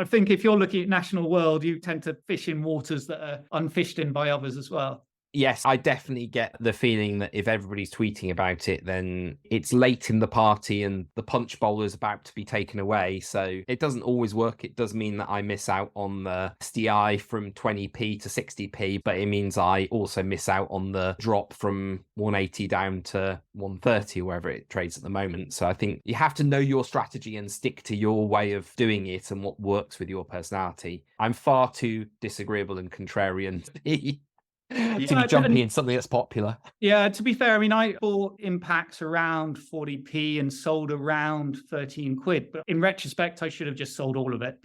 I think if you're looking at national world, you tend to fish in waters that are unfished in by others as well. Yes, I definitely get the feeling that if everybody's tweeting about it, then it's late in the party and the punch bowl is about to be taken away. So it doesn't always work. It does mean that I miss out on the STI from 20p to 60p, but it means I also miss out on the drop from 180 down to 130, wherever it trades at the moment. So I think you have to know your strategy and stick to your way of doing it and what works with your personality. I'm far too disagreeable and contrarian to be jumpy in something that's popular. Yeah, to be fair, I mean, I bought impacts around 40p and sold around 13 quid. But in retrospect, I should have just sold all of it.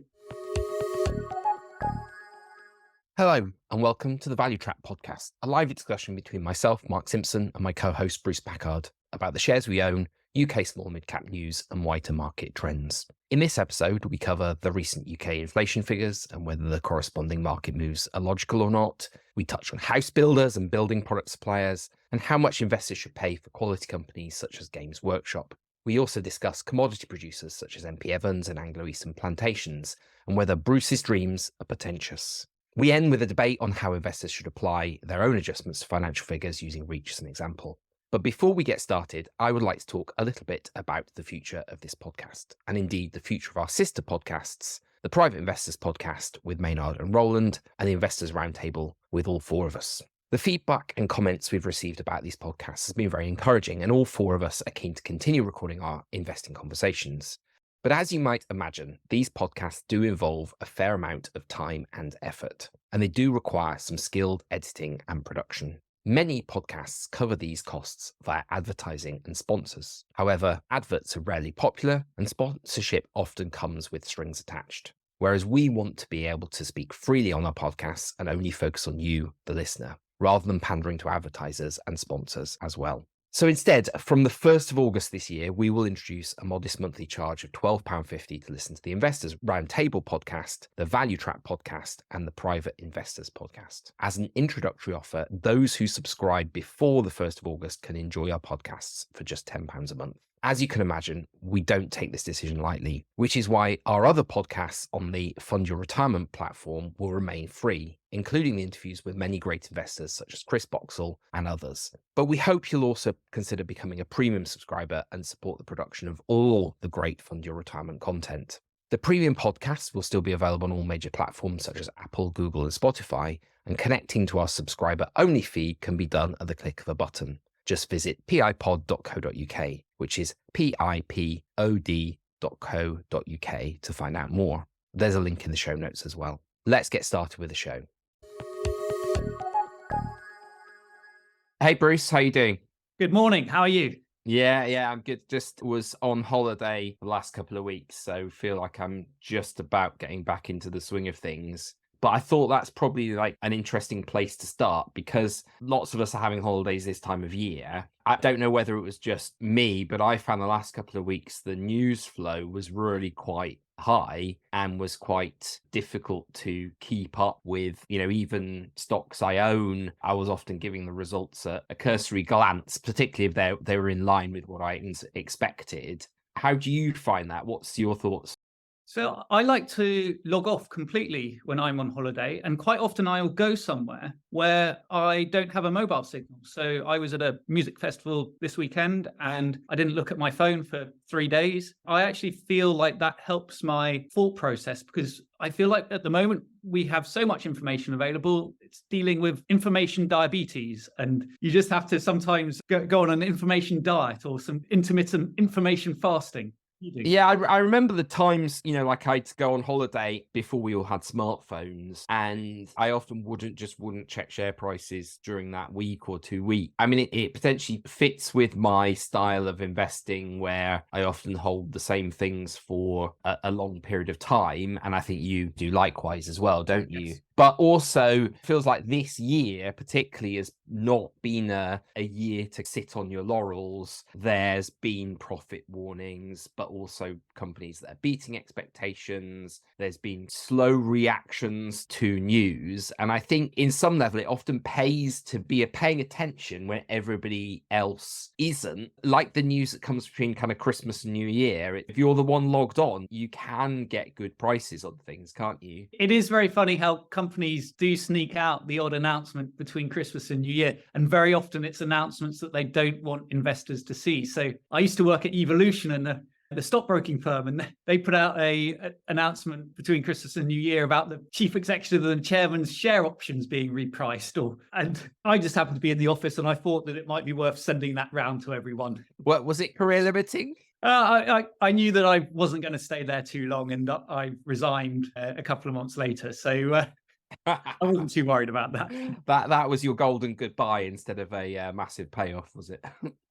Hello, and welcome to the Value Trap podcast, a live discussion between myself, Mark Simpson, and my co-host, Bruce Packard, about the shares we own, UK small mid-cap news, and wider market trends. In this episode, we cover the recent UK inflation figures and whether the corresponding market moves are logical or not. We touch on house builders and building product suppliers, and how much investors should pay for quality companies such as Games Workshop. We also discuss commodity producers such as M.P.Evans and Anglo-Eastern Plantations, and whether Bruce's dreams are pretentious. We end with a debate on how investors should apply their own adjustments to financial figures using Reach as an example. But before we get started, I would like to talk a little bit about the future of this podcast, and indeed the future of our sister podcasts, the Private Investors Podcast with Maynard and Roland, and the Investors Roundtable with all four of us. The feedback and comments we've received about these podcasts has been very encouraging, and all four of us are keen to continue recording our investing conversations. But as you might imagine, these podcasts do involve a fair amount of time and effort, and they do require some skilled editing and production. Many podcasts cover these costs via advertising and sponsors. However, adverts are rarely popular and sponsorship often comes with strings attached. Whereas we want to be able to speak freely on our podcasts and only focus on you, the listener, rather than pandering to advertisers and sponsors as well. So instead, from the 1st of August this year, we will introduce a modest monthly charge of £12.50 to listen to the Investors Roundtable podcast, the Value Trap podcast, and the Private Investors podcast. As an introductory offer, those who subscribe before the 1st of August can enjoy our podcasts for just £10 a month. As you can imagine, we don't take this decision lightly, which is why our other podcasts on the Fund Your Retirement platform will remain free, including the interviews with many great investors such as Chris Boxall and others. But we hope you'll also consider becoming a premium subscriber and support the production of all the great Fund Your Retirement content. The premium podcasts will still be available on all major platforms such as Apple, Google, and Spotify, and connecting to our subscriber-only feed can be done at the click of a button. Just visit pipod.co.uk, which is pipod.co.uk to find out more. There's a link in the show notes as well. Let's get started with the show. Hey, Bruce, how you doing? Good morning. How are you? Yeah, I'm good. Just was on holiday the last couple of weeks, so feel like I'm just about getting back into the swing of things. But I thought that's probably like an interesting place to start because lots of us are having holidays this time of year. I don't know whether it was just me, but I found the last couple of weeks the news flow was really quite high and was quite difficult to keep up with. You know, even stocks I own, I was often giving the results a cursory glance, particularly if they were in line with what I expected. How do you find that? What's your thoughts? So I like to log off completely when I'm on holiday, and quite often I'll go somewhere where I don't have a mobile signal. So I was at a music festival this weekend and I didn't look at my phone for 3 days. I actually feel like that helps my thought process because I feel like at the moment we have so much information available. It's dealing with information diabetes, and you just have to sometimes go on an information diet or some intermittent information fasting. Yeah, I remember the times, you know, like I'd go on holiday before we all had smartphones, and I often wouldn't check share prices during that week or 2 weeks. I mean, it potentially fits with my style of investing where I often hold the same things for a long period of time. And I think you do likewise as well, don't you? Yes. But also feels like this year particularly has not been a year to sit on your laurels. There's been profit warnings, but also companies that are beating expectations. There's been slow reactions to news. And I think in some level, it often pays to be paying attention when everybody else isn't. Like the news that comes between kind of Christmas and New Year, if you're the one logged on, you can get good prices on things, can't you? It is very funny how companies do sneak out the odd announcement between Christmas and New Year. And very often it's announcements that they don't want investors to see. So I used to work at Evolution and the stockbroking firm, and they put out a announcement between Christmas and New Year about the chief executive and chairman's share options being repriced. And I just happened to be in the office, and I thought that it might be worth sending that round to everyone. What was it, career limiting? I knew that I wasn't going to stay there too long, and I resigned a couple of months later. So I wasn't too worried about that. That was your golden goodbye instead of a massive payoff, was it?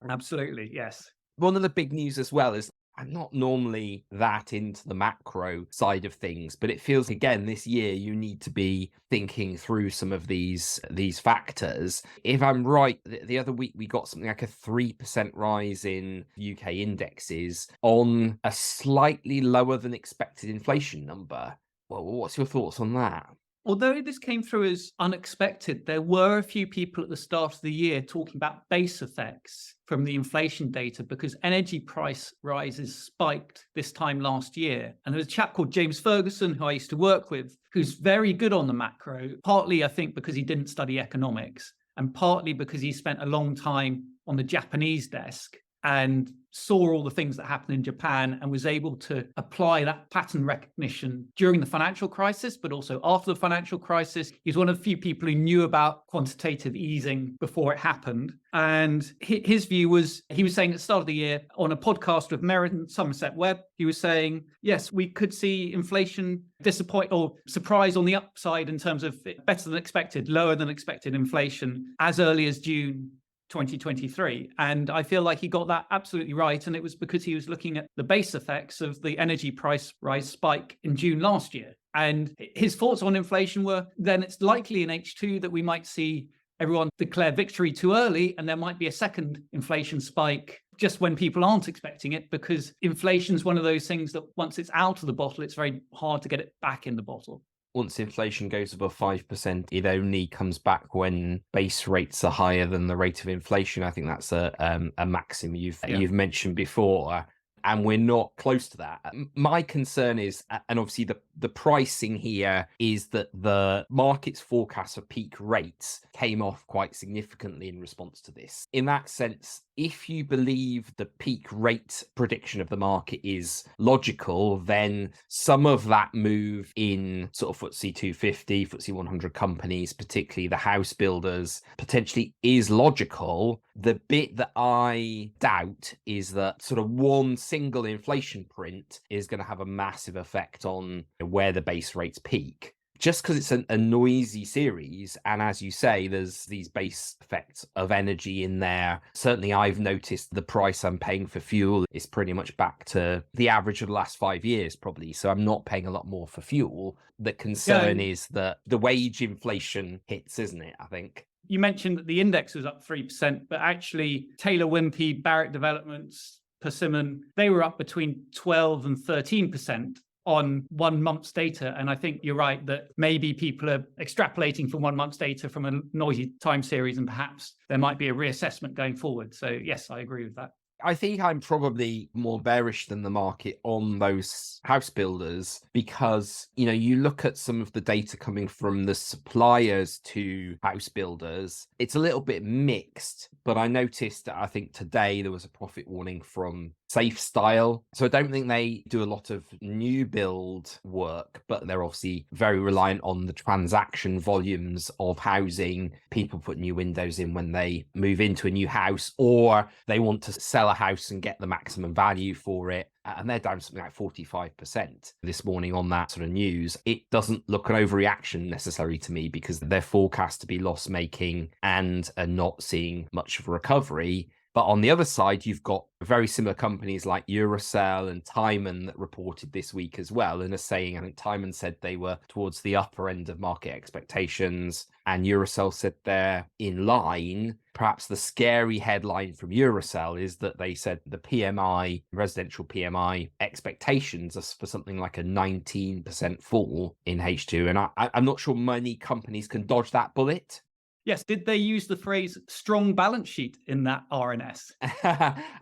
Absolutely, yes. One of the big news as well is I'm not normally that into the macro side of things, but it feels again this year you need to be thinking through some of these factors. If I'm right, the other week we got something like a 3% rise in UK indexes on a slightly lower than expected inflation number. Well, what's your thoughts on that? Although this came through as unexpected, there were a few people at the start of the year talking about base effects from the inflation data because energy price rises spiked this time last year. And there was a chap called James Ferguson, who I used to work with, who's very good on the macro, partly, I think, because he didn't study economics, and partly because he spent a long time on the Japanese desk and saw all the things that happened in Japan and was able to apply that pattern recognition during the financial crisis, but also after the financial crisis. He's one of the few people who knew about quantitative easing before it happened. And his view was, he was saying at the start of the year on a podcast with Merritt and Somerset Webb, he was saying, yes, we could see inflation disappoint or surprise on the upside in terms of better than expected, lower than expected inflation as early as June 2023. And I feel like he got that absolutely right. And it was because he was looking at the base effects of the energy price rise spike in June last year. And his thoughts on inflation were then it's likely in H2 that we might see everyone declare victory too early, and there might be a second inflation spike just when people aren't expecting it, because inflation is one of those things that once it's out of the bottle, it's very hard to get it back in the bottle. Once inflation goes above 5%, it only comes back when base rates are higher than the rate of inflation. I think that's a maxim you've mentioned before. And we're not close to that. My concern is, and obviously the pricing here is that the market's forecast for peak rates came off quite significantly in response to this. In that sense, if you believe the peak rate prediction of the market is logical, then some of that move in sort of FTSE 250, FTSE 100 companies, particularly the house builders, potentially is logical. The bit that I doubt is that sort of one single inflation print is going to have a massive effect on where the base rates peak. Just because it's a noisy series, and as you say, there's these base effects of energy in there. Certainly, I've noticed the price I'm paying for fuel is pretty much back to the average of the last 5 years, probably. So I'm not paying a lot more for fuel. The concern is that the wage inflation hits, isn't it, I think? You mentioned that the index was up 3%, but actually Taylor Wimpey, Barratt Developments, Persimmon, they were up between 12 and 13% on 1 month's data. And I think you're right that maybe people are extrapolating from 1 month's data from a noisy time series, and perhaps there might be a reassessment going forward. So yes, I agree with that. I think I'm probably more bearish than the market on those house builders because, you look at some of the data coming from the suppliers to house builders, it's a little bit mixed, but I noticed that I think today there was a profit warning from Safe Style. So I don't think they do a lot of new build work, but they're obviously very reliant on the transaction volumes of housing. People put new windows in when they move into a new house, or they want to sell a house and get the maximum value for it. And they're down something like 45% this morning on that sort of news. It doesn't look an overreaction necessarily to me because they're forecast to be loss-making and are not seeing much of a recovery. But on the other side, you've got very similar companies like Eurocell and Timon that reported this week as well, and are saying, I think Timon said they were towards the upper end of market expectations, and Eurocell said they're in line. Perhaps the scary headline from Eurocell is that they said the PMI, residential PMI expectations are for something like a 19% fall in H2. And I'm not sure many companies can dodge that bullet. Yes. Did they use the phrase strong balance sheet in that RNS?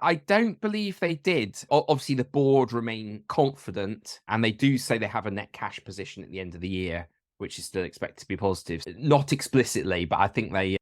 I don't believe they did. Obviously, the board remain confident, and they do say they have a net cash position at the end of the year, which is still expected to be positive. Not explicitly, but I think they...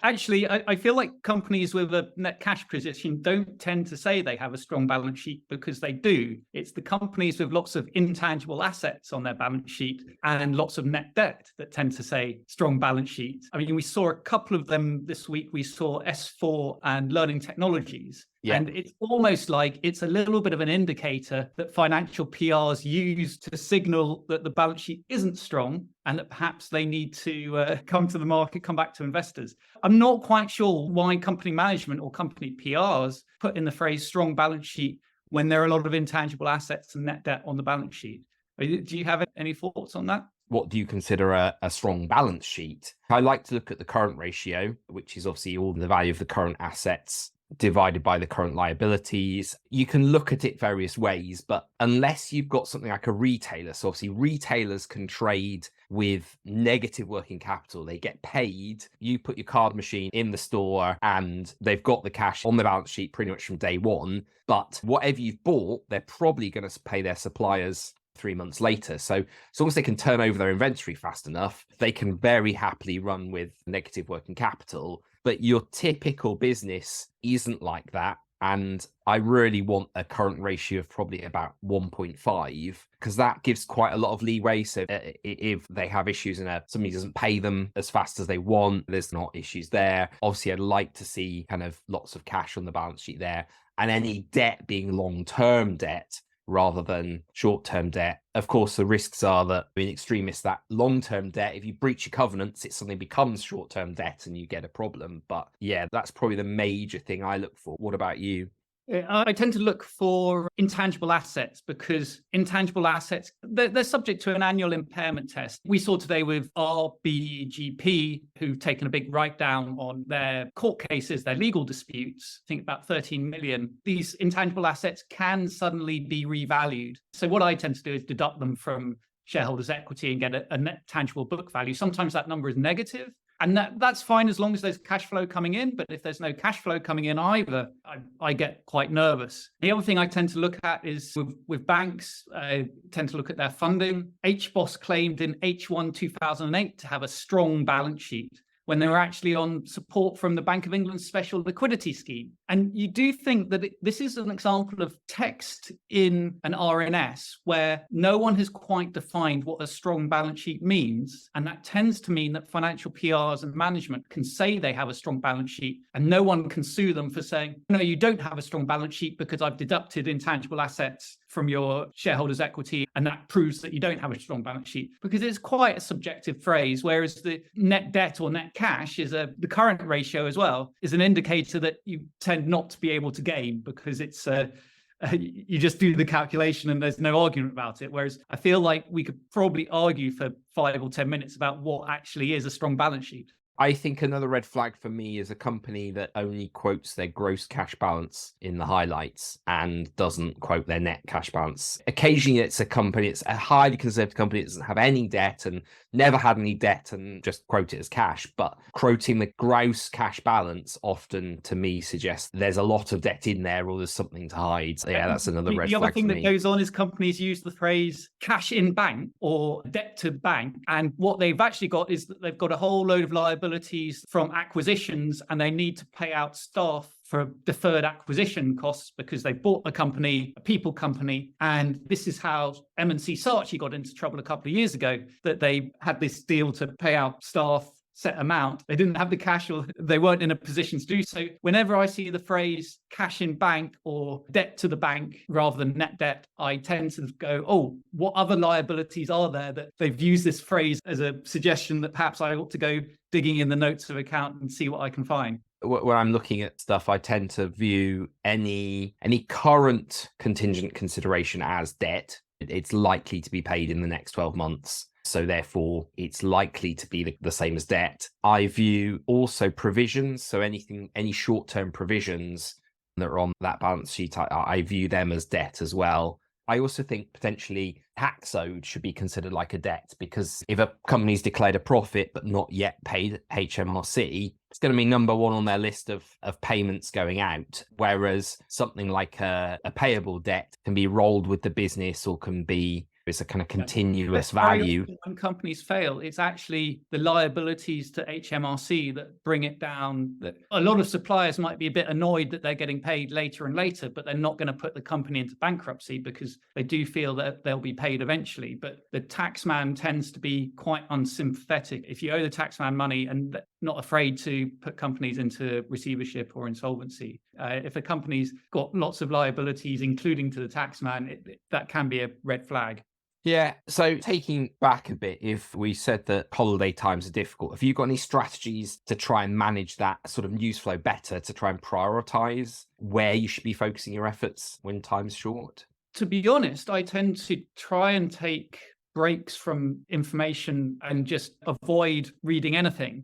Actually, I feel like companies with a net cash position don't tend to say they have a strong balance sheet, because they do. It's the companies with lots of intangible assets on their balance sheet and lots of net debt that tend to say strong balance sheet. I mean, we saw a couple of them this week. We saw S4 and Learning Technologies. Yeah. And it's almost like it's a little bit of an indicator that financial PRs use to signal that the balance sheet isn't strong, and that perhaps they need to come to the market, come back to investors. I'm not quite sure why company management or company PRs put in the phrase strong balance sheet when there are a lot of intangible assets and net debt on the balance sheet. Do you have any thoughts on that? What do you consider a strong balance sheet? I like to look at the current ratio, which is obviously all the value of the current assets divided by the current liabilities. You can look at it various ways, but unless you've got something like a retailer, so obviously retailers can trade with negative working capital. They get paid, you put your card machine in the store, and they've got the cash on the balance sheet pretty much from day one. But whatever you've bought, they're probably going to pay their suppliers 3 months later. So as long as they can turn over their inventory fast enough, they can very happily run with negative working capital. But your typical business isn't like that. And I really want a current ratio of probably about 1.5, because that gives quite a lot of leeway. So if they have issues and somebody doesn't pay them as fast as they want, there's not issues there. Obviously, I'd like to see kind of lots of cash on the balance sheet there, and any debt being long-term debt rather than short-term debt. Of course, the risks are that in extremis, that long-term debt, if you breach your covenants, it suddenly becomes short-term debt and you get a problem. But yeah, that's probably the major thing I look for. What about you? I tend to look for intangible assets, because intangible assets, they're subject to an annual impairment test. We saw today with RBGP, who've taken a big write-down on their court cases, their legal disputes, I think about 13 million. These intangible assets can suddenly be revalued. So what I tend to do is deduct them from shareholders' equity and get a net tangible book value. Sometimes that number is negative. And that's fine as long as there's cash flow coming in. But if there's no cash flow coming in either, I get quite nervous. The other thing I tend to look at is with banks, I tend to look at their funding. HBOS claimed in H1 2008 to have a strong balance sheet, when they were actually on support from the Bank of England's special liquidity scheme. And you do think that this is an example of text in an RNS where no one has quite defined what a strong balance sheet means. And that tends to mean that financial PRs and management can say they have a strong balance sheet, and no one can sue them for saying, no, you don't have a strong balance sheet because I've deducted intangible assets from your shareholders' equity, and that proves that you don't have a strong balance sheet, because it's quite a subjective phrase, whereas the net debt or net cash is the current ratio as well, is an indicator that you tend not to be able to gain, because it's you just do the calculation and there's no argument about it. Whereas I feel like we could probably argue for 5 or 10 minutes about what actually is a strong balance sheet. I think another red flag for me is a company that only quotes their gross cash balance in the highlights and doesn't quote their net cash balance. Occasionally it's a company, it's a highly conservative company that doesn't have any debt and never had any debt and just quote it as cash. But quoting the gross cash balance often, to me, suggests there's a lot of debt in there or there's something to hide. So yeah, that's another red flag. The other thing that goes on is companies use the phrase cash in bank or debt to bank. And what they've actually got is that they've got a whole load of liabilities from acquisitions, and they need to pay out staff for deferred acquisition costs because they bought a company, a people company. And this is how M&C Saatchi got into trouble a couple of years ago, that they had this deal to pay out staff set amount. They didn't have the cash, or they weren't in a position to do so. Whenever I see the phrase cash in bank or debt to the bank rather than net debt, I tend to go, oh, what other liabilities are there that they've used this phrase as a suggestion that perhaps I ought to go digging in the notes of account and see what I can find. when I'm looking at stuff, I tend to view any current contingent consideration as debt. It's likely to be paid in the next 12 months. So therefore, it's likely to be the same as debt. I view also provisions. So any short-term provisions that are on that balance sheet, I view them as debt as well. I also think potentially tax owed should be considered like a debt, because if a company's declared a profit but not yet paid HMRC, it's going to be number one on their list of payments going out. Whereas something like a payable debt can be rolled with the business or can be it's a kind of continuous value. When companies fail, it's actually the liabilities to HMRC that bring it down. That a lot of suppliers might be a bit annoyed that they're getting paid later and later, but they're not going to put the company into bankruptcy because they do feel that they'll be paid eventually. But the taxman tends to be quite unsympathetic. If you owe the taxman money and not afraid to put companies into receivership or insolvency. If a company's got lots of liabilities, including to the taxman, that can be a red flag. Yeah. So taking back a bit, if we said that holiday times are difficult, have you got any strategies to try and manage that sort of news flow better, to try and prioritize where you should be focusing your efforts when time's short? To be honest, I tend to try and take breaks from information and just avoid reading anything.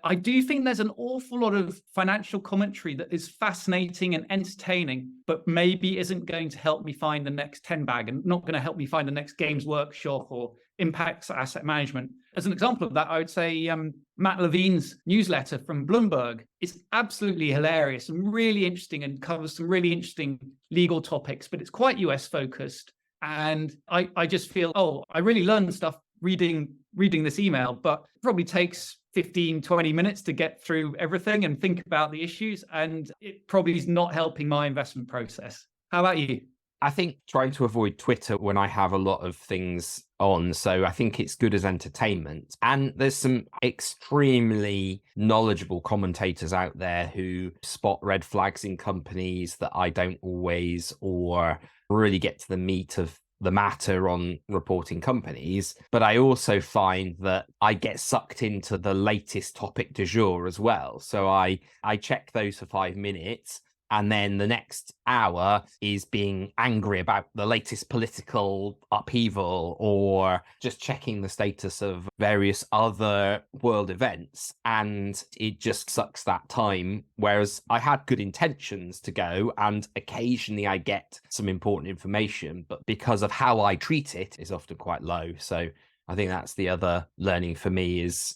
I do think there's an awful lot of financial commentary that is fascinating and entertaining, but maybe isn't going to help me find the next 10 bag and not going to help me find the next Games Workshop or Impacts Asset Management. As an example of that, I would say Matt Levine's newsletter from Bloomberg is absolutely hilarious and really interesting and covers some really interesting legal topics, but it's quite US focused. And I just feel, I really learned stuff reading this email, but it probably takes 15, 20 minutes to get through everything and think about the issues. And it probably is not helping my investment process. How about you? I think trying to avoid Twitter when I have a lot of things on. So I think it's good as entertainment. And there's some extremely knowledgeable commentators out there who spot red flags in companies that I don't always, or really get to the meat of the matter on reporting companies. But I also find that I get sucked into the latest topic du jour as well. So I check those for 5 minutes, and then the next hour is being angry about the latest political upheaval or just checking the status of various other world events. And it just sucks that time. Whereas I had good intentions to go, and occasionally I get some important information, but because of how I treat it is often quite low. So I think that's the other learning for me is,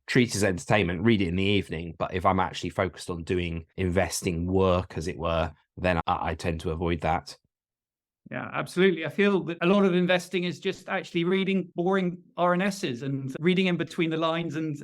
treat it as entertainment, read it in the evening. But if I'm actually focused on doing investing work, as it were, then I tend to avoid that. Yeah, absolutely. I feel that a lot of investing is just actually reading boring RNSs and reading in between the lines. And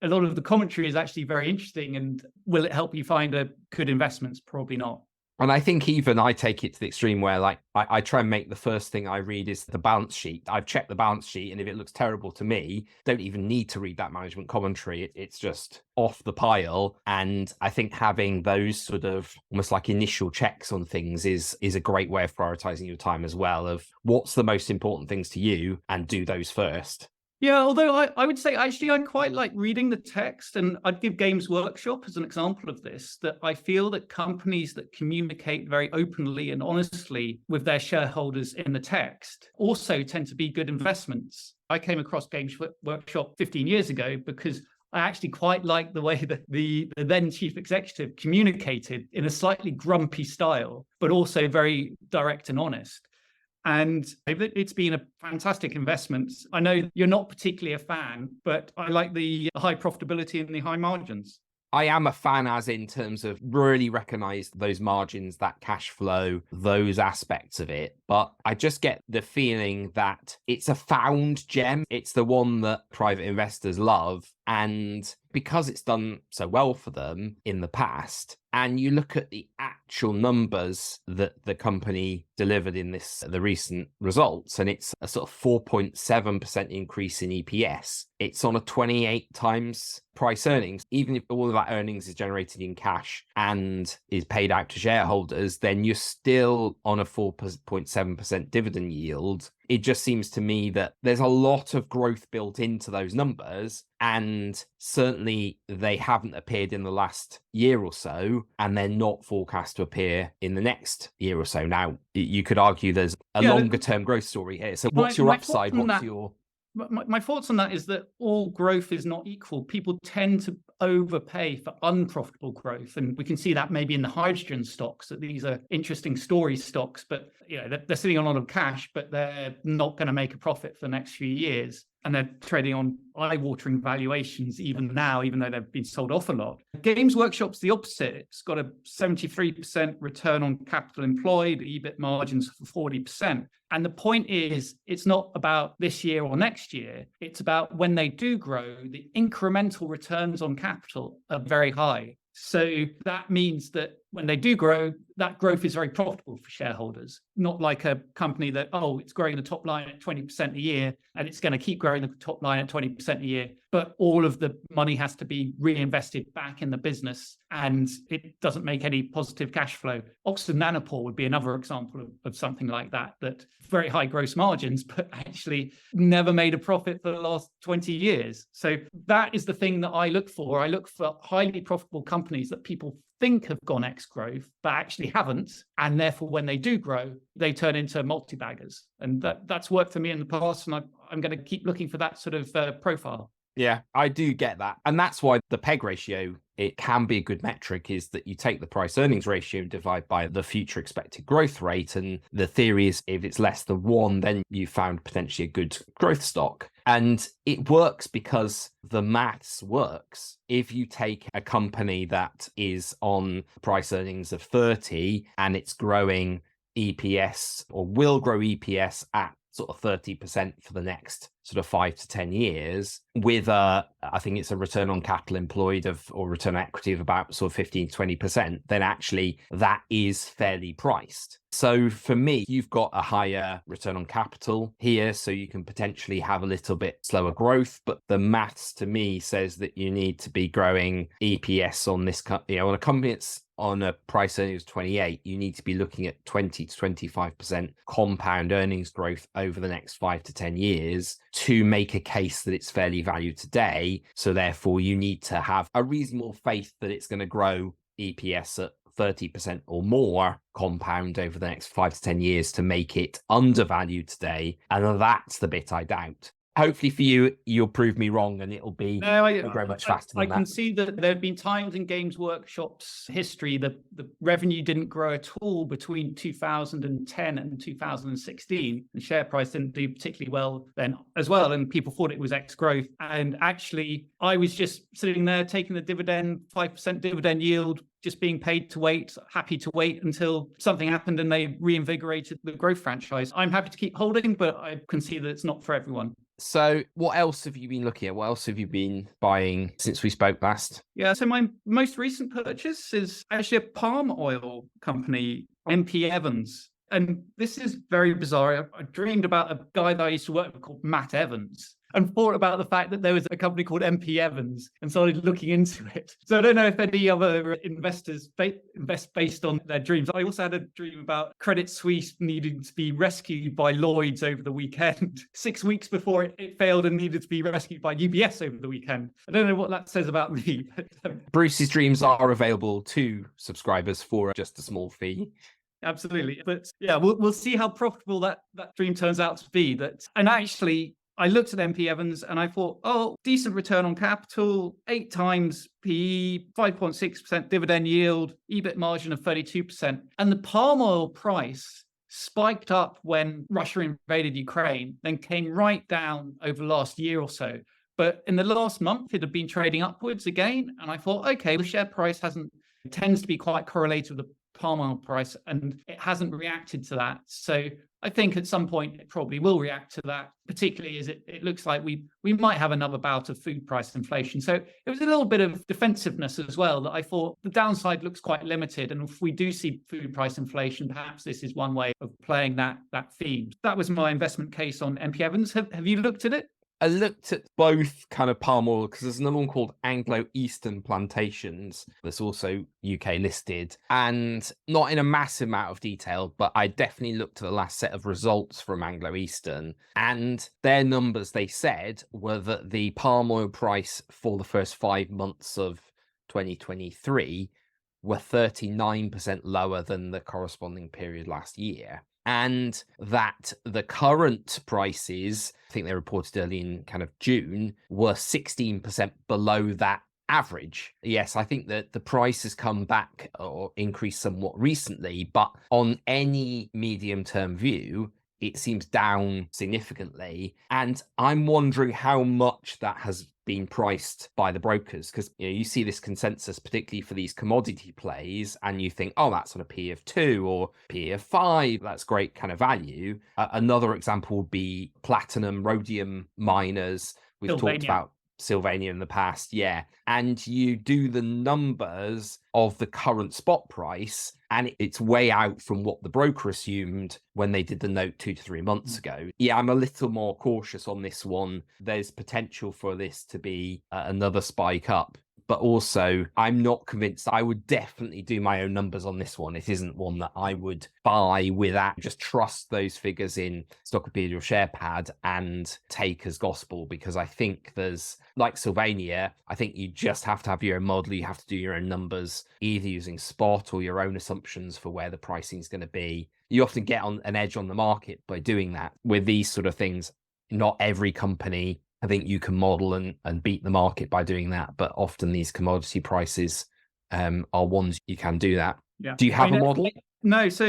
a lot of the commentary is actually very interesting. And will it help you find a good investments? Probably not. And I think even I take it to the extreme where, like, I try and make the first thing I read is the balance sheet. I've checked the balance sheet, and if it looks terrible to me, don't even need to read that management commentary. It's just off the pile. And I think having those sort of almost like initial checks on things is a great way of prioritizing your time as well, of what's the most important things to you and do those first. Yeah, although I would say actually I quite like reading the text, and I'd give Games Workshop as an example of this, that I feel that companies that communicate very openly and honestly with their shareholders in the text also tend to be good investments. I came across Games Workshop 15 years ago because I actually quite liked the way that the then chief executive communicated in a slightly grumpy style, but also very direct and honest. And it's been a fantastic investment. I know you're not particularly a fan, but I like the high profitability and the high margins. I am a fan, as in terms of really recognize those margins, that cash flow, those aspects of it. But I just get the feeling that it's a found gem. It's the one that private investors love. And because it's done so well for them in the past, and you look at the actual numbers that the company delivered in the recent results, and it's a sort of 4.7% increase in EPS. It's on a 28 times price earnings. Even if all of that earnings is generated in cash and is paid out to shareholders, then you're still on a 4.7% dividend yield. it just seems to me that there's a lot of growth built into those numbers, and certainly they haven't appeared in the last year or so, and they're not forecast to appear in the next year or so. Now, you could argue there's a longer term growth story here. So what's your upside? What's your... My thoughts on that is that all growth is not equal. People tend to overpay for unprofitable growth. And we can see that maybe in the hydrogen stocks, that these are interesting story stocks, but they're sitting on a lot of cash, but they're not going to make a profit for the next few years. And they're trading on eye-watering valuations even now, even though they've been sold off a lot. Games Workshop's the opposite. It's got a 73% return on capital employed, EBIT margins for 40%. And the point is, it's not about this year or next year. It's about when they do grow, the incremental returns on capital are very high. So that means that when they do grow, that growth is very profitable for shareholders, not like a company that, it's growing the top line at 20% a year and it's going to keep growing the top line at 20% a year, but all of the money has to be reinvested back in the business and it doesn't make any positive cash flow. Oxford Nanopore would be another example of something like that very high gross margins, but actually never made a profit for the last 20 years. So that is the thing that I look for. I look for highly profitable companies that people think have gone X growth, but actually haven't. And therefore, when they do grow, they turn into multi-baggers. And that's worked for me in the past. And I'm going to keep looking for that sort of profile. Yeah, I do get that. And that's why the PEG ratio, it can be a good metric, is that you take the price earnings ratio and divide by the future expected growth rate. And the theory is if it's less than 1, then you found potentially a good growth stock. And it works because the maths works. If you take a company that is on price earnings of 30 and it's growing EPS, or will grow EPS at sort of 30% for the next sort of 5 to 10 years, with I think it's a return on capital employed or return on equity of about sort of 15 to 20%, then actually that is fairly priced. So for me, you've got a higher return on capital here, so you can potentially have a little bit slower growth, but the maths to me says that you need to be growing EPS on this, on a company that's on a price earnings of 28, you need to be looking at 20 to 25% compound earnings growth over the next 5 to 10 years to make a case that it's fairly valued today. So therefore, you need to have a reasonable faith that it's going to grow EPS at 30% or more compound over the next 5 to 10 years to make it undervalued today. And that's the bit I doubt. Hopefully for you, you'll prove me wrong and it'll be grow much faster than that. I can see that there have been times in Games Workshop's history that the revenue didn't grow at all between 2010 and 2016. The share price didn't do particularly well then as well, and people thought it was X growth. And actually, I was just sitting there taking the dividend, 5% dividend yield, just being paid to wait, happy to wait until something happened and they reinvigorated the growth franchise. I'm happy to keep holding, but I can see that it's not for everyone. So what else have you been looking at? What else have you been buying since we spoke last? Yeah, so my most recent purchase is actually a palm oil company, M.P.Evans. And this is very bizarre. I dreamed about a guy that I used to work with called Matt Evans, and thought about the fact that there was a company called M.P.Evans and started looking into it. So I don't know if any other investors invest based on their dreams. I also had a dream about Credit Suisse needing to be rescued by Lloyd's over the weekend, 6 weeks before it failed and needed to be rescued by UBS over the weekend. I don't know what that says about me. Bruce's dreams are available to subscribers for just a small fee. Absolutely. But yeah, we'll see how profitable that dream turns out to be. And actually, I looked at M.P.Evans and I thought, decent return on capital, 8 times PE, 5.6% dividend yield, EBIT margin of 32%. And the palm oil price spiked up when Russia invaded Ukraine, then came right down over the last year or so. But in the last month, it had been trading upwards again. And I thought, okay, the share price tends to be quite correlated with the palm oil price, and it hasn't reacted to that. So I think at some point it probably will react to that, particularly as it looks like we might have another bout of food price inflation. So it was a little bit of defensiveness as well, that I thought the downside looks quite limited. And if we do see food price inflation, perhaps this is one way of playing that theme. That was my investment case on M.P.Evans. Have you looked at it? I looked at both kind of palm oil because there's another one called Anglo-Eastern Plantations that's also UK listed, and not in a massive amount of detail, but I definitely looked at the last set of results from Anglo-Eastern, and their numbers, they said, were that the palm oil price for the first 5 months of 2023 were 39% lower than the corresponding period last year. And that the current prices, I think they reported early in kind of June, were 16% below that average. Yes, I think that the price has come back or increased somewhat recently, but on any medium-term view, it seems down significantly. And I'm wondering how much that has been priced by the brokers, because you see this consensus, particularly for these commodity plays, and you think, oh, that's on a P of 2 or P of 5. That's great kind of value. Another example would be platinum, rhodium miners. We've talked about Sylvania in the past, yeah. And you do the numbers of the current spot price, and it's way out from what the broker assumed when they did the note 2 to 3 months ago. Yeah, I'm a little more cautious on this one. There's potential for this to be another spike up. But also, I'm not convinced. I would definitely do my own numbers on this one. It isn't one that I would buy without just trust those figures in Stockopedia or SharePad and take as gospel, because I think there's, like Sylvania, I think you just have to have your own model. You have to do your own numbers, either using spot or your own assumptions for where the pricing is going to be. You often get on an edge on the market by doing that. With these sort of things, not every company, I think you can model and beat the market by doing that, but often these commodity prices are ones you can do that. Yeah. Do you have a model? No, so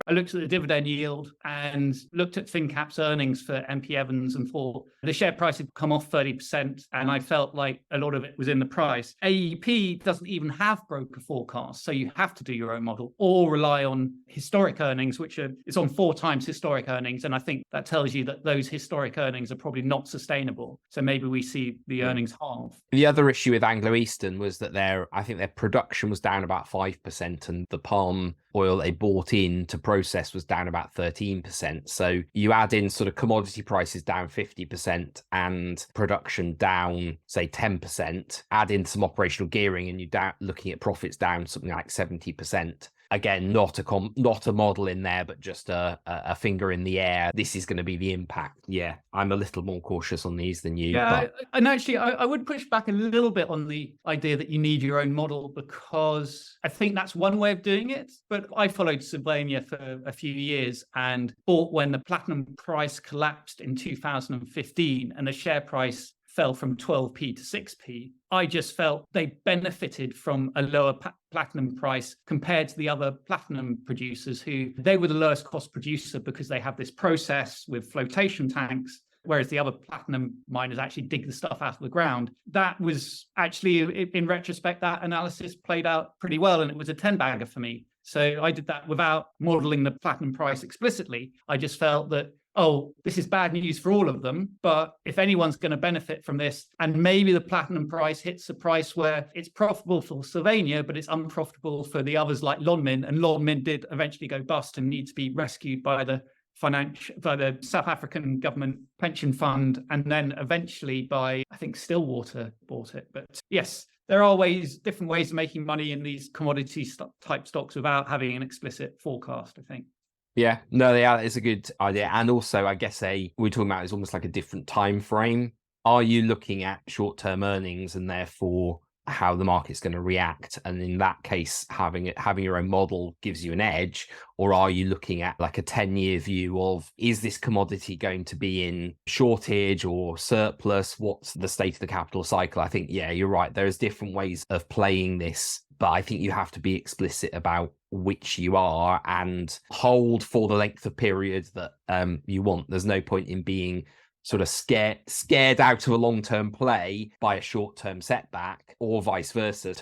I looked at the dividend yield and looked at FinCap's earnings for M.P.Evans and thought the share price had come off 30%, and I felt like a lot of it was in the price. AEP doesn't even have broker forecasts, so you have to do your own model or rely on historic earnings, which it's on 4 times historic earnings, and I think that tells you that those historic earnings are probably not sustainable. So maybe we see the earnings halve. The other issue with Anglo-Eastern was that I think their production was down about 5%, and the palm oil they bought in to process was down about 13%. So you add in sort of commodity prices down 50% and production down, say, 10%, add in some operational gearing, and you're looking at profits down something like 70%. Again, not a model in there, but just a finger in the air. This is going to be the impact. Yeah, I'm a little more cautious on these than you. Yeah, and actually, I would push back a little bit on the idea that you need your own model, because I think that's one way of doing it. But I followed Sylvania for a few years and bought when the platinum price collapsed in 2015 and the share price fell from 12p to 6p. I just felt they benefited from a lower platinum price compared to the other platinum producers, who they were the lowest cost producer because they have this process with flotation tanks, whereas the other platinum miners actually dig the stuff out of the ground. That was actually, in retrospect, that analysis played out pretty well, and it was a 10-bagger for me. So I did that without modeling the platinum price explicitly. I just felt that, oh, this is bad news for all of them, but if anyone's going to benefit from this, and maybe the platinum price hits a price where it's profitable for Sylvania, but it's unprofitable for the others like Lonmin, and Lonmin did eventually go bust and need to be rescued by the South African government pension fund, and then eventually by, I think, Stillwater bought it. But yes, there are different ways of making money in these commodity type stocks without having an explicit forecast, I think. Yeah, no, it's a good idea. And also, I guess we're talking about is almost like a different time frame. Are you looking at short-term earnings and therefore how the market's going to react? And in that case, having your own model gives you an edge. Or are you looking at like a 10-year view of, is this commodity going to be in shortage or surplus? What's the state of the capital cycle? I think, yeah, you're right. There's different ways of playing this, but I think you have to be explicit about which you are and hold for the length of period that you want. There's no point in being sort of scared out of a long-term play by a short-term setback, or vice versa,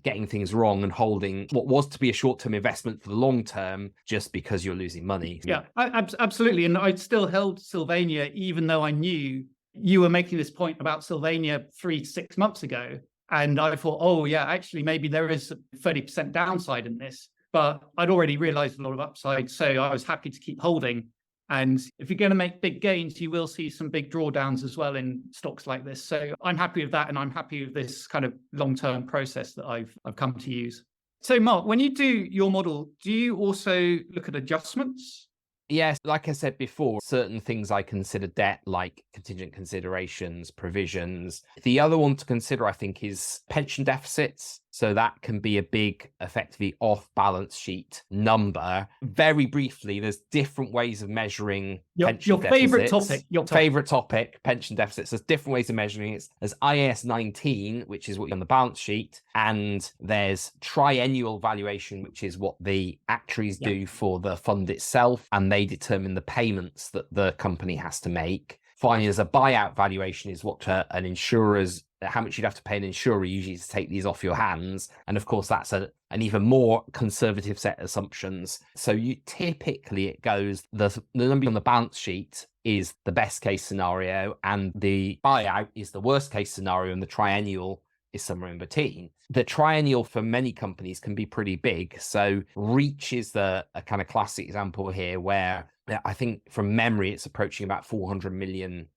getting things wrong and holding what was to be a short-term investment for the long term just because you're losing money. Yeah, absolutely. And I still held Sylvania, even though I knew you were making this point about Sylvania 3 to 6 months ago. And I thought, oh, yeah, actually, maybe there is a 30% downside in this. But I'd already realized a lot of upside, so I was happy to keep holding. And if you're going to make big gains, you will see some big drawdowns as well in stocks like this. So I'm happy with that. And I'm happy with this kind of long-term process that I've come to use. So Mark, when you do your model, do you also look at adjustments? Yes, like I said before, certain things I consider debt, like contingent considerations, provisions. The other one to consider, I think, is pension deficits. So that can be a big, effectively off-balance sheet number. Very briefly, there's different ways of measuring pension your favorite deficits. topic. Your favorite topic, pension deficits. There's different ways of measuring it. There's IAS 19, which is what you on the balance sheet, and there's triennial valuation, which is what the actuaries do for the fund itself, and they determine the payments that the company has to make. Finally, there's a buyout valuation, is what an insurer's, how much you'd have to pay an insurer usually to take these off your hands. And of course, that's an even more conservative set of assumptions. So you typically, it goes, the number on the balance sheet is the best case scenario, and the buyout is the worst case scenario, and the triennial is somewhere in between. The triennial for many companies can be pretty big. So Reach is a kind of classic example here, where I think from memory, it's approaching about £400 million.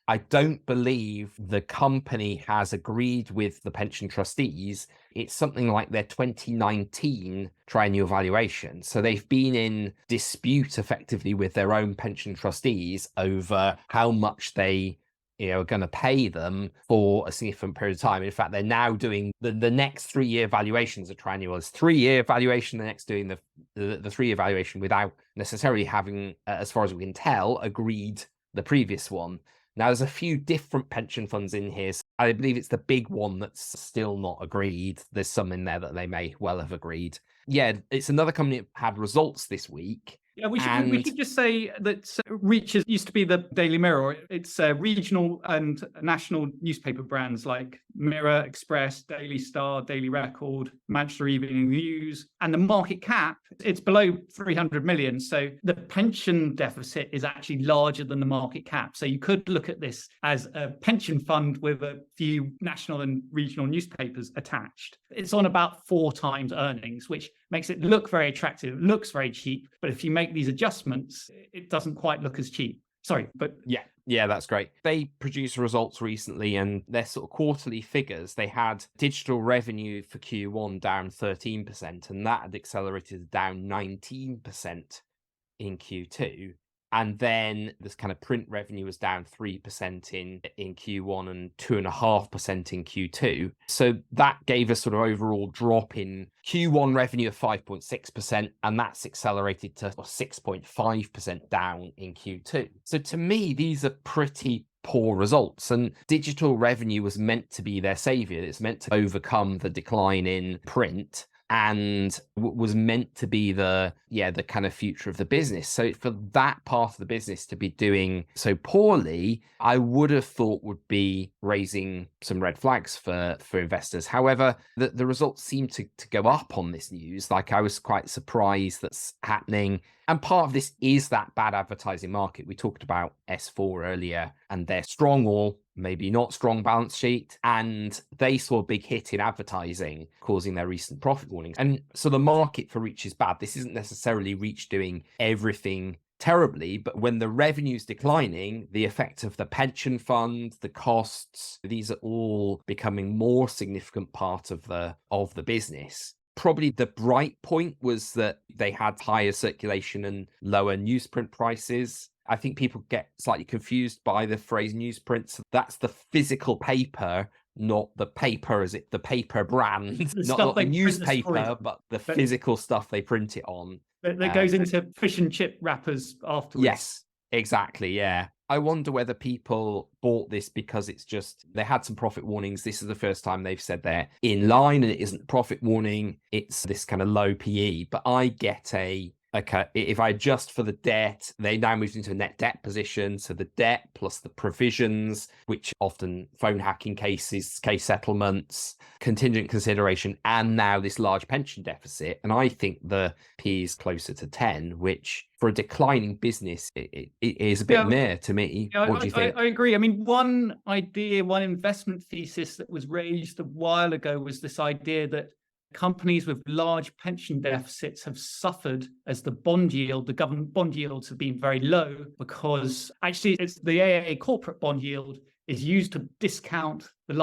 I don't believe the company has agreed with the pension trustees. It's something like their 2019 triennial valuation. So they've been in dispute effectively with their own pension trustees over how much they are going to pay them for a significant period of time. In fact, they're now doing the next 3-year valuations of triennial as 3-year valuation, the next doing the 3-year valuation without necessarily having, as far as we can tell, agreed the previous one. Now, there's a few different pension funds in here. So I believe it's the big one that's still not agreed. There's some in there that they may well have agreed. Yeah, it's another company that had results this week. Yeah, we should just say that Reach used to be the Daily Mirror. It's regional and national newspaper brands like Mirror, Express, Daily Star, Daily Record, Manchester Evening News, and the market cap, it's below 300 million. So the pension deficit is actually larger than the market cap. So you could look at this as a pension fund with a few national and regional newspapers attached. It's on about 4 times earnings, which makes it look very attractive, looks very cheap. But if you make these adjustments, it doesn't quite look as cheap. Sorry, but yeah, that's great. They produced results recently, and their sort of quarterly figures, they had digital revenue for Q1 down 13%, and that had accelerated down 19% in Q2. And then this kind of print revenue was down 3% in Q1 and 2.5% in Q2. So that gave a sort of overall drop in Q1 revenue of 5.6%, and that's accelerated to 6.5% down in Q2. So to me, these are pretty poor results, and digital revenue was meant to be their savior. It's meant to overcome the decline in print, and was meant to be the kind of future of the business. So for that part of the business to be doing so poorly, I would have thought would be raising some red flags for investors. However, the results seem to go up on this news. Like, I was quite surprised that's happening. And part of this is that bad advertising market. We talked about S4 earlier and their strong or maybe not strong balance sheet, and they saw a big hit in advertising, causing their recent profit warnings. And so the market for Reach is bad. This isn't necessarily Reach doing everything terribly, but when the revenue's declining, the effect of the pension fund, the costs, these are all becoming more significant part of the business. Probably the bright point was that they had higher circulation and lower newsprint prices. I think people get slightly confused by the phrase newsprint. That's the physical paper, not the paper, is it the paper brand, not the newspaper, but the physical stuff they print it on. That goes into fish and chip wrappers afterwards. Yes, exactly. Yeah. I wonder whether people bought this because it's just, they had some profit warnings. This is the first time they've said they're in line, and it isn't a profit warning. It's this kind of low PE. But I get if I adjust for the debt, they now moved into a net debt position. So the debt plus the provisions, which often phone hacking cases, case settlements, contingent consideration, and now this large pension deficit. And I think the PE is closer to 10, which for a declining business, it is a bit meh to me. What do you think? I agree. I mean, one investment thesis that was raised a while ago was this idea that companies with large pension deficits have suffered as the government bond yields have been very low, because actually it's the AAA corporate bond yield is used to discount the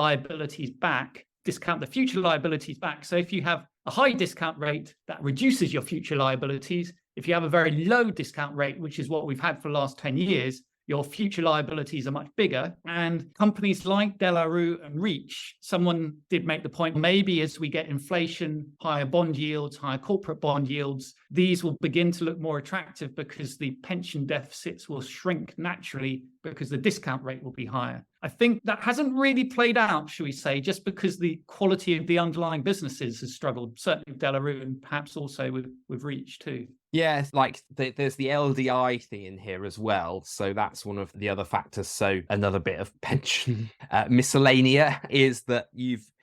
future liabilities back. So if you have a high discount rate, that reduces your future liabilities. If you have a very low discount rate, which is what we've had for the last 10 years, your future liabilities are much bigger. And companies like De La Rue and Reach, someone did make the point, maybe as we get inflation, higher bond yields, higher corporate bond yields, these will begin to look more attractive because the pension deficits will shrink naturally because the discount rate will be higher. I think that hasn't really played out, shall we say, just because the quality of the underlying businesses has struggled, certainly with De La Rue and perhaps also with Reach too. Yeah, like there's the LDI thing in here as well. So that's one of the other factors. So another bit of pension miscellanea is that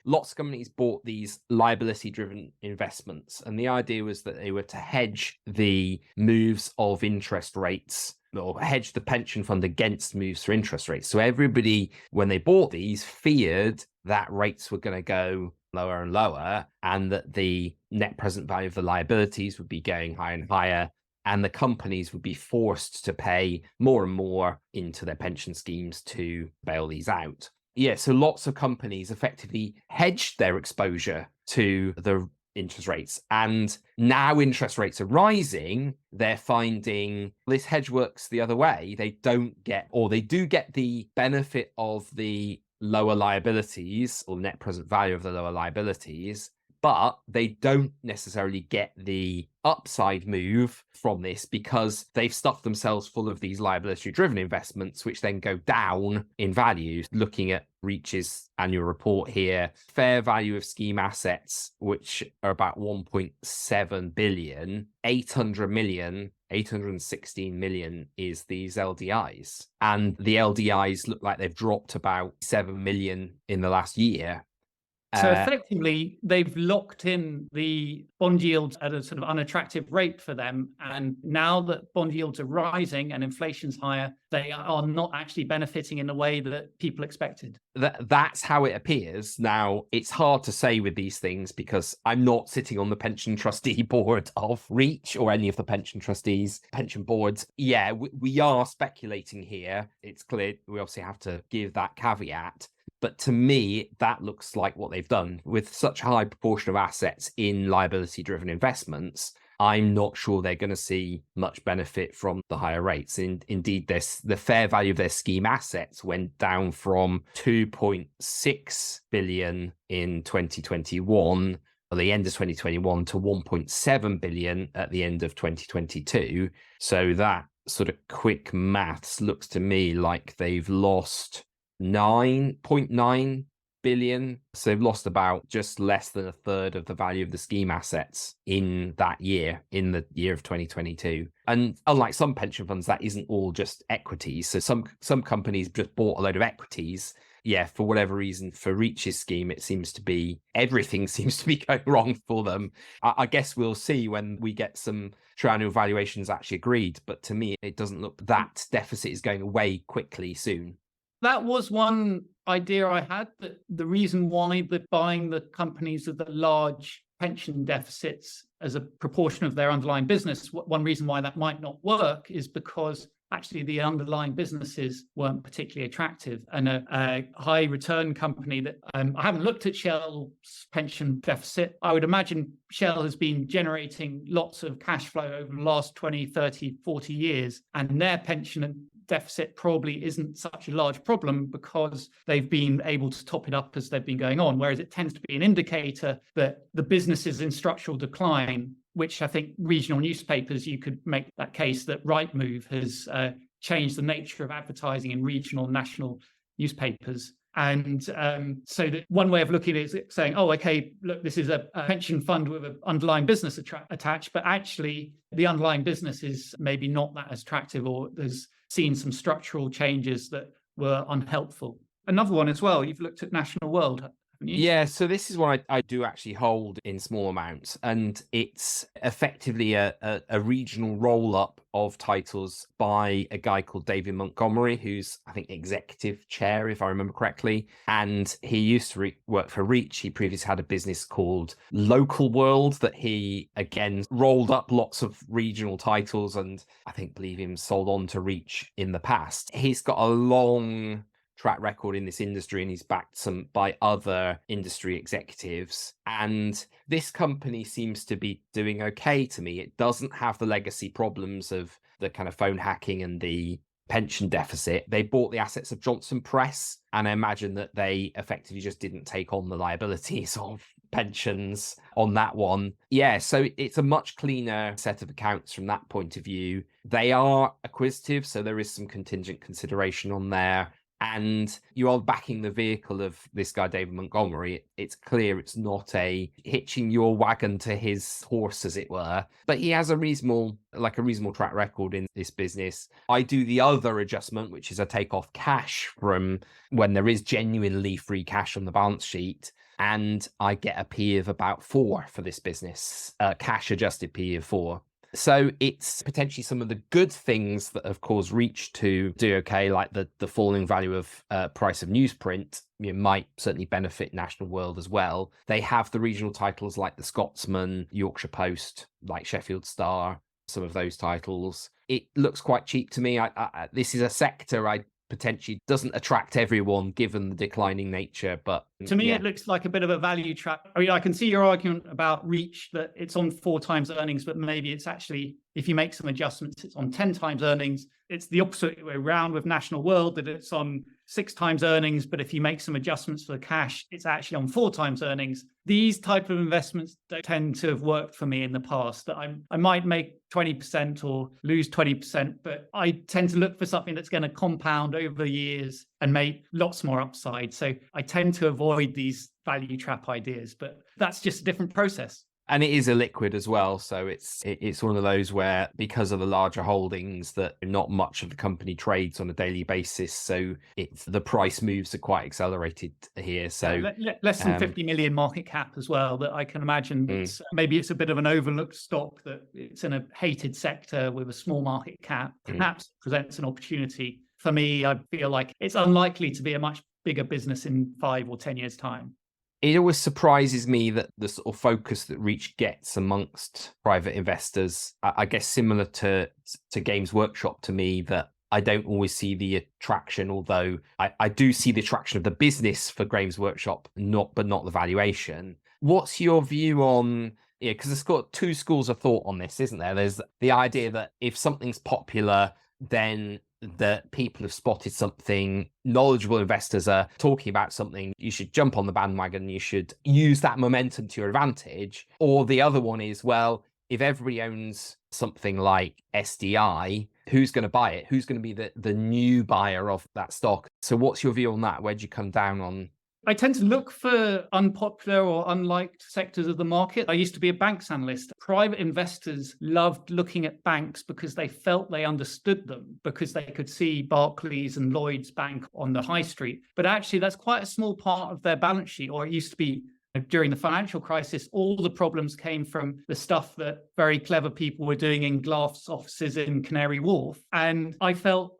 lots of companies bought these liability-driven investments. And the idea was that they were to hedge the moves of interest rates, or hedge the pension fund against moves for interest rates. So everybody, when they bought these, feared that rates were going to go lower and lower, and that the net present value of the liabilities would be going higher and higher, and the companies would be forced to pay more and more into their pension schemes to bail these out. Yeah, so lots of companies effectively hedged their exposure to the interest rates, and now interest rates are rising. They're finding this hedge works the other way. They do get the benefit of the lower liabilities, or net present value of the lower liabilities, but they don't necessarily get the upside move from this because they've stuffed themselves full of these liability-driven investments, which then go down in value. Looking at Reach's annual report here, fair value of scheme assets, which are about 1.7 billion, 816 million is these LDIs. And the LDIs look like they've dropped about 7 million in the last year. So effectively, they've locked in the bond yields at a sort of unattractive rate for them. And now that bond yields are rising and inflation's higher, they are not actually benefiting in the way that people expected. That's how it appears. Now, it's hard to say with these things because I'm not sitting on the pension trustee board of Reach or any of the pension boards. Yeah, we are speculating here. It's clear we obviously have to give that caveat. But to me, that looks like what they've done. With such a high proportion of assets in liability-driven investments, I'm not sure they're going to see much benefit from the higher rates. Indeed, the fair value of their scheme assets went down from 2.6 billion in 2021, or the end of 2021, to 1.7 billion at the end of 2022. So that sort of quick maths looks to me like they've lost 9.9 billion. So they've lost about just less than a third of the value of the scheme assets in that year, in the year of 2022. And unlike some pension funds, that isn't all just equities. So some companies just bought a load of equities. Yeah, for whatever reason, for Reach's scheme, everything seems to be going wrong for them. I guess we'll see when we get some triennial valuations actually agreed. But to me, it doesn't look that deficit is going away quickly soon. That was one idea I had, that the reason why they're buying the companies with the large pension deficits as a proportion of their underlying business, one reason why that might not work is because actually the underlying businesses weren't particularly attractive. And a high return company that I haven't looked at Shell's pension deficit. I would imagine Shell has been generating lots of cash flow over the last 20, 30, 40 years, and their pension deficit probably isn't such a large problem because they've been able to top it up as they've been going on, whereas it tends to be an indicator that the business is in structural decline, which I think regional newspapers, you could make that case that Rightmove has changed the nature of advertising in regional national newspapers. And so that one way of looking at it is saying, oh, okay, look, this is a pension fund with an underlying business attached, but actually the underlying business is maybe not that as attractive, or there's seen some structural changes that were unhelpful. Another one as well, you've looked at National World. haven't you? Yeah, so this is what I do actually hold in small amounts, and it's effectively a regional roll-up of titles by a guy called David Montgomery, who's, I think, executive chair, if I remember correctly. And he used to work for Reach. He previously had a business called Local World that he, again, rolled up lots of regional titles, and I believe him sold on to Reach in the past. He's got a long track record in this industry, and he's backed by other industry executives. And this company seems to be doing okay to me. It doesn't have the legacy problems of the kind of phone hacking and the pension deficit. They bought the assets of Johnson Press, and I imagine that they effectively just didn't take on the liabilities of pensions on that one. Yeah, so it's a much cleaner set of accounts from that point of view. They are acquisitive, so there is some contingent consideration on there. And you are backing the vehicle of this guy, David Montgomery. It's clear it's not a hitching your wagon to his horse, as it were. But he has a reasonable track record in this business. I do the other adjustment, which is I take off cash from when there is genuinely free cash on the balance sheet. And I get a P of about 4 for this business, cash adjusted P of 4. So it's potentially some of the good things that have caused Reach to do okay, like the falling value of price of newsprint, might certainly benefit National World as well. They have the regional titles like the Scotsman, Yorkshire Post, like Sheffield Star, some of those titles. It looks quite cheap to me. This is a sector I potentially doesn't attract everyone given the declining nature, but to me it looks like a bit of a value trap. I mean, I can see your argument about Reach, that it's on 4 times earnings, but maybe it's actually, if you make some adjustments, it's on 10 times earnings. It's the opposite way around with National World, that it's on 6 times earnings, but if you make some adjustments for the cash, it's actually on 4 times earnings. These type of investments don't tend to have worked for me in the past. That I might make 20% or lose 20%, but I tend to look for something that's going to compound over years and make lots more upside. So I tend to avoid these value trap ideas, but that's just a different process. And it is illiquid as well. So it's one of those where, because of the larger holdings, that not much of the company trades on a daily basis. So the price moves are quite accelerated here. So less than 50 million market cap as well, that I can imagine maybe it's a bit of an overlooked stock, that it's in a hated sector with a small market cap, perhaps presents an opportunity. For me, I feel like it's unlikely to be a much bigger business in 5 or 10 years' time. It always surprises me that the sort of focus that Reach gets amongst private investors, I guess similar to Games Workshop to me, that I don't always see the attraction, although I do see the attraction of the business for Games Workshop, but not the valuation. What's your view on, because there's got 2 schools of thought on this, isn't there? There's the idea that if something's popular, then that people have spotted something, knowledgeable investors are talking about something, you should jump on the bandwagon, you should use that momentum to your advantage. Or the other one is, well, if everybody owns something like SDI, who's going to buy it? Who's going to be the new buyer of that stock? So what's your view on that? Where'd you come down on? I tend to look for unpopular or unliked sectors of the market. I used to be a banks analyst. Private investors loved looking at banks because they felt they understood them, because they could see Barclays and Lloyds Bank on the high street. But actually, that's quite a small part of their balance sheet, or it used to be. During the financial crisis, all the problems came from the stuff that very clever people were doing in glass offices in Canary Wharf. And I felt,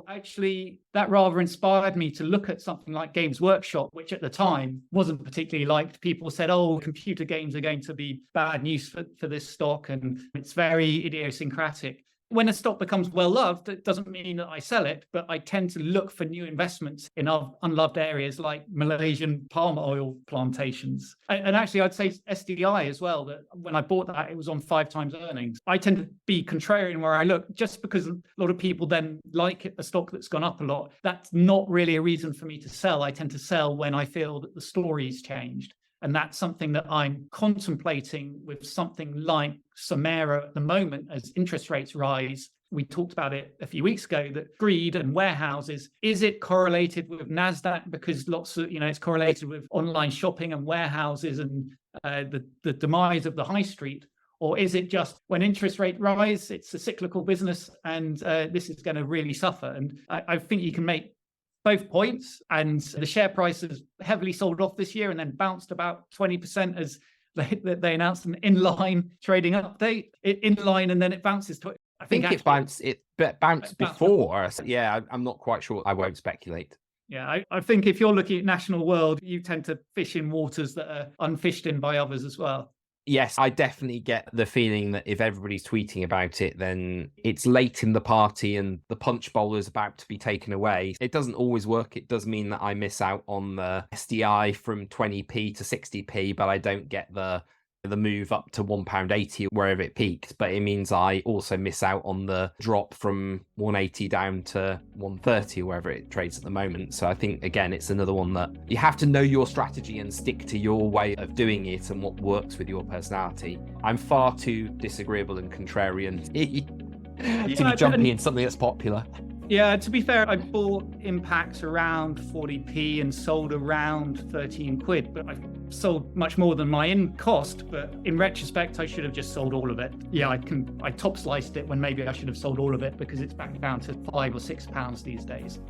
actually, that rather inspired me to look at something like Games Workshop, which at the time wasn't particularly liked. People said, computer games are going to be bad news for this stock, and it's very idiosyncratic. When a stock becomes well-loved, it doesn't mean that I sell it, but I tend to look for new investments in unloved areas like Malaysian palm oil plantations. And actually, I'd say SDI as well, that when I bought that, it was on 5 times earnings. I tend to be contrarian where I look, just because a lot of people then like a stock that's gone up a lot, that's not really a reason for me to sell. I tend to sell when I feel that the story's changed. And that's something that I'm contemplating with something like Samara at the moment as interest rates rise. We talked about it a few weeks ago, that greed and warehouses, is it correlated with NASDAQ? Because lots of, it's correlated with online shopping and warehouses and the demise of the high street. Or is it just when interest rates rise, it's a cyclical business and this is going to really suffer? And I think you can make both points, and the share price has heavily sold off this year and then bounced about 20% as they announced an inline trading update. Inline, and then it bounces to. I think it bounced before. Yeah, I'm not quite sure. I won't speculate. Yeah, I think if you're looking at National World, you tend to fish in waters that are unfished in by others as well. Yes, I definitely get the feeling that if everybody's tweeting about it, then it's late in the party and the punch bowl is about to be taken away. It doesn't always work. It does mean that I miss out on the SDI from 20p to 60p, but I don't get the move up to £1.80 wherever it peaked. But it means I also miss out on the drop from 180 down to 130 wherever it trades at the moment. So I think, again, it's another one that you have to know your strategy and stick to your way of doing it and what works with your personality. I'm far too disagreeable and contrarian to be jumping in something that's popular. Yeah, to be fair, I bought impacts around 40p and sold around 13 quid, but I've sold much more than my in cost. But in retrospect, I should have just sold all of it. Yeah, I top sliced it when maybe I should have sold all of it because it's back down to £5 or £6 these days.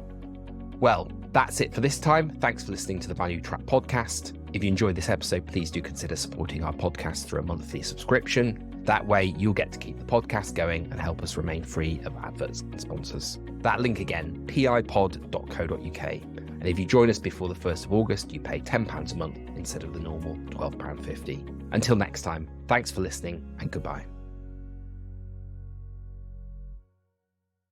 Well, that's it for this time. Thanks for listening to the Value Trap podcast. If you enjoyed this episode, please do consider supporting our podcast through a monthly subscription. That way, you'll get to keep the podcast going and help us remain free of adverts and sponsors. That link again, pipod.co.uk. And if you join us before the 1st of August, you pay £10 a month instead of the normal £12.50. Until next time, thanks for listening and goodbye.